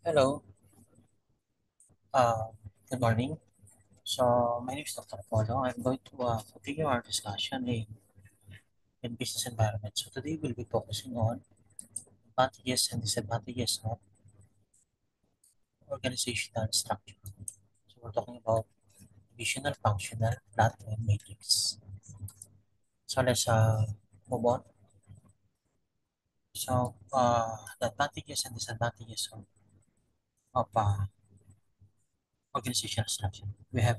Hello, uh, good morning. My name is Dr. Polo. I'm going to continue our discussion in business environment. So, today we'll be focusing on advantages and disadvantages of organizational structure. So, we're talking about visional, functional, plot, and matrix. So, let's move on. The advantages and disadvantages of organizational structure. We have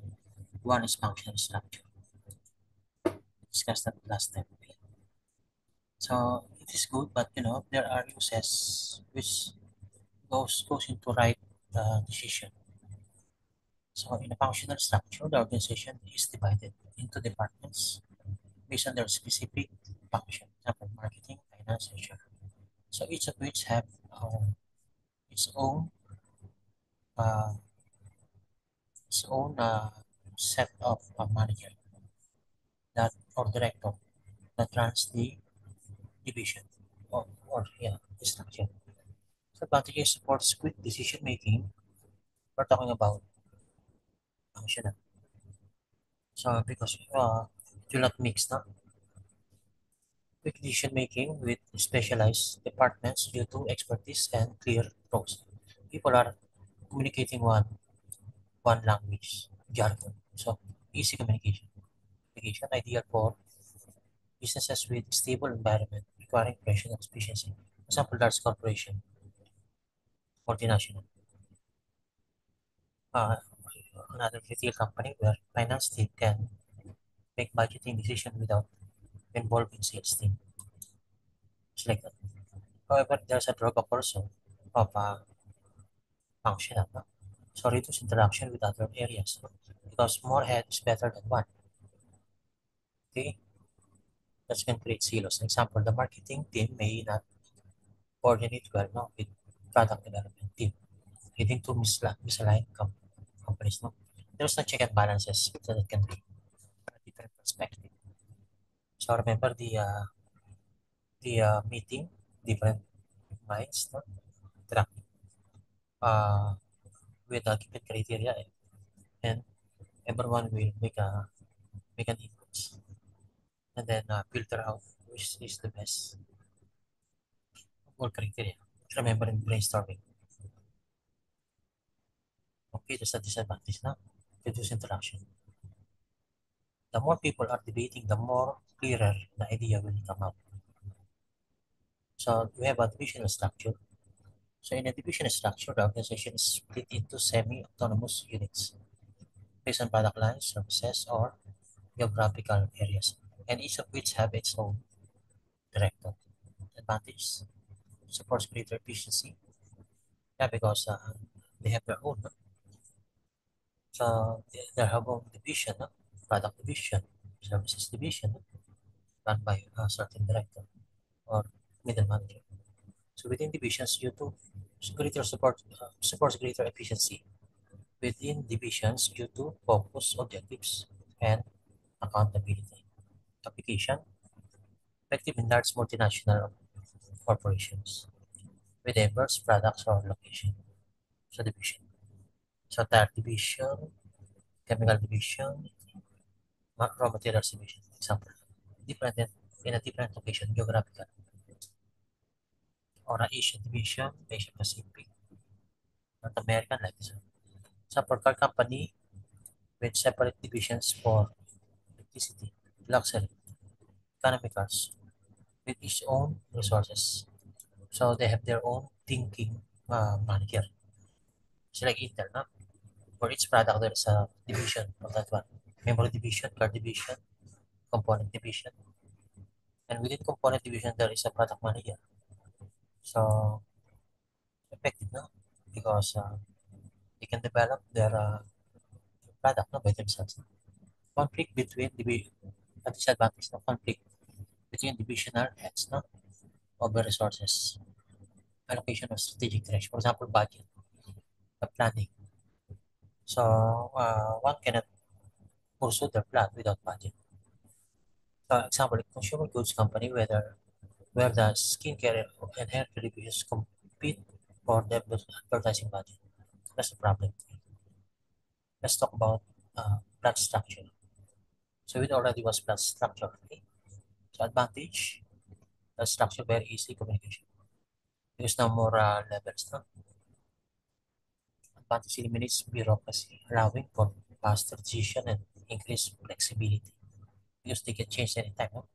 one is functional structure. We discussed that last time. So it is good, but there are uses which goes into right decision. So in a functional structure, the organization is divided into departments based on their specific function, for example, marketing, finance, HR. So each of which have its own uh, its own set of manager that or director that runs the division or the structure. So advantages supports quick decision making. We're talking about functional. So because it will not mix now quick decision making with specialized departments due to expertise and clear roles. People are communicating one language, jargon. So easy communication. Communication ideal for businesses with stable environment requiring operational efficiency. For example, large corporation, multinational. Uh, Another retail company where finance team can make budgeting decision without involving sales team. It's like that. However, there's a drawback also of functional. No? So reduce interaction with other areas because more head is better than one. Okay, that can create silos. Example, the marketing team may not coordinate well no, with product development team, leading to misaligned companies. No? There's no check and balances, so that can be a different perspective. So remember the meeting, different minds, no? Interacting with a given criteria, and everyone will make an input and then filter out which is the best goal criteria. Remember in brainstorming. Okay, there's a disadvantage now. Reduce interaction. The more people are debating, the more clearer the idea will come out. So we have a divisional structure. So in a divisional structure, the organization is split into semi-autonomous units based on product lines, services, or geographical areas, and each of which have its own director. Advantage supports greater efficiency. Yeah, because they have their own. No? So they have own division, no? Product division, services division, no? Run by a certain director or middle manager. So within divisions, due to greater supports greater efficiency. Within divisions, due to focus objectives and accountability. Application effective in large multinational corporations with diverse products or location. So division. So tire division, chemical division, raw materials division. Example. Different in a different location, geographical. Or a Asian division, Asia Pacific, North American, like this. Support car company with separate divisions for electricity, luxury, economy cars, with its own resources. So they have their own thinking manager. It's like Intel, no? For each product, there's a division of that one. Memory division, card division, component division. And within component division, there is a product manager. So effective, no? Because they can develop their product no, by themselves. Conflict between a disadvantage no conflict between divisional heads no over resources, allocation of strategic direction, for example, budget, the planning. So one cannot pursue their plan without budget. For example, a consumer goods company, where the skincare and hair care divisions compete for the advertising budget. That's the problem. Let's talk about plot structure. So it already was plot structure. Okay? So advantage, the structure very easy communication. Because now more levels. No? Advantage eliminates bureaucracy, allowing for faster decision and increased flexibility. Because they can change anytime. No?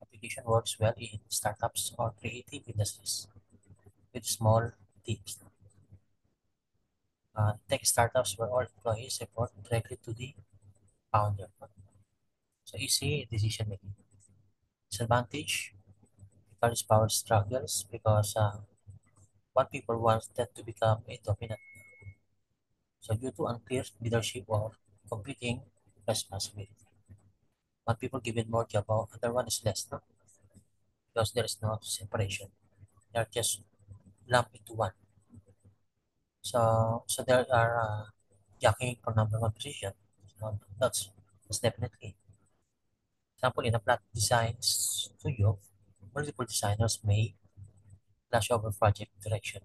Application works well in startups or creative industries with small teams. Tech startups where all employees report directly to the founder. So easy decision making. Disadvantage, because power struggles because one people wants that to become a dominant. So due to unclear leadership or competing responsibility, one people given more job, while other one is less, no? Because there is no separation. They are just lumped into one. So there are jockeying for number one position. So that's definitely. Example in a plot design studio, multiple designers may clash over project direction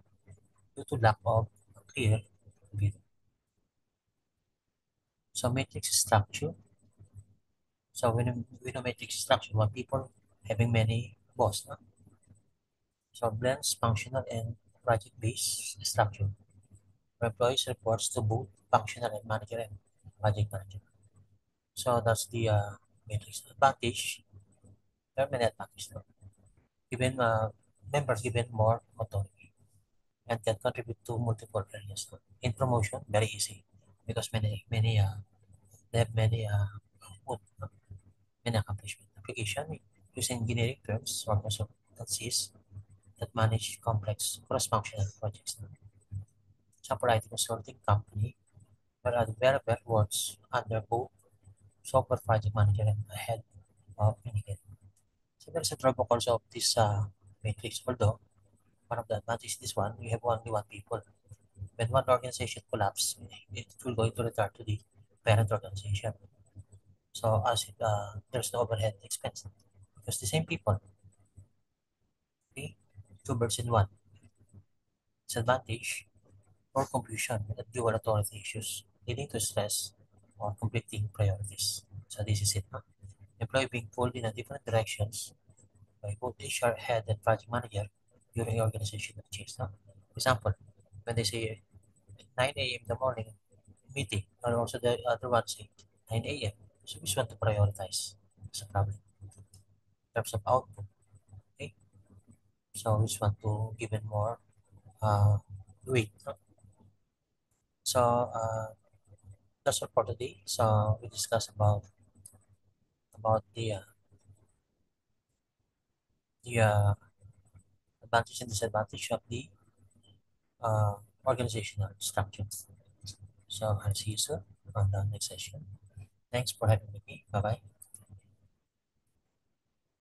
due to lack of a clear view. So matrix structure. So when a matrix structure, one people having many boss, no? So blends functional and project-based structure. Where employees reports to both functional and manager and project manager. So that's the matrix advantage. Terminal advantage. No? Given members given more autonomy and can contribute to multiple areas. No? In promotion, very easy because many they have many output, no? Many accomplishment. Application using engineering terms or consultancies that manage complex cross-functional projects. Software IT consulting company where a developer works under both software project manager and the head of engineering. So there's a drawback also of this matrix. Although one of the advantages this one, we have only one people. When one organization collapses, it will go into return to the parent organization. So as it, there's no overhead expense because the same people, okay, two birds in one. Disadvantage or confusion with dual authority issues, leading to stress or conflicting priorities. So this is it. No? Employee being pulled in a different directions by both HR head and project manager during organizational change. No? For example, when they say 9 a.m. in the morning meeting, and also the other one say 9 a.m. So which one to prioritize? It's a problem in terms of output. Okay, so which one to give it more uh, weight? No? So that's all for today. So we discussed about the advantage and disadvantage of the uh, organizational structure. So I'll see you soon on the next session. Thanks for having me. Bye bye.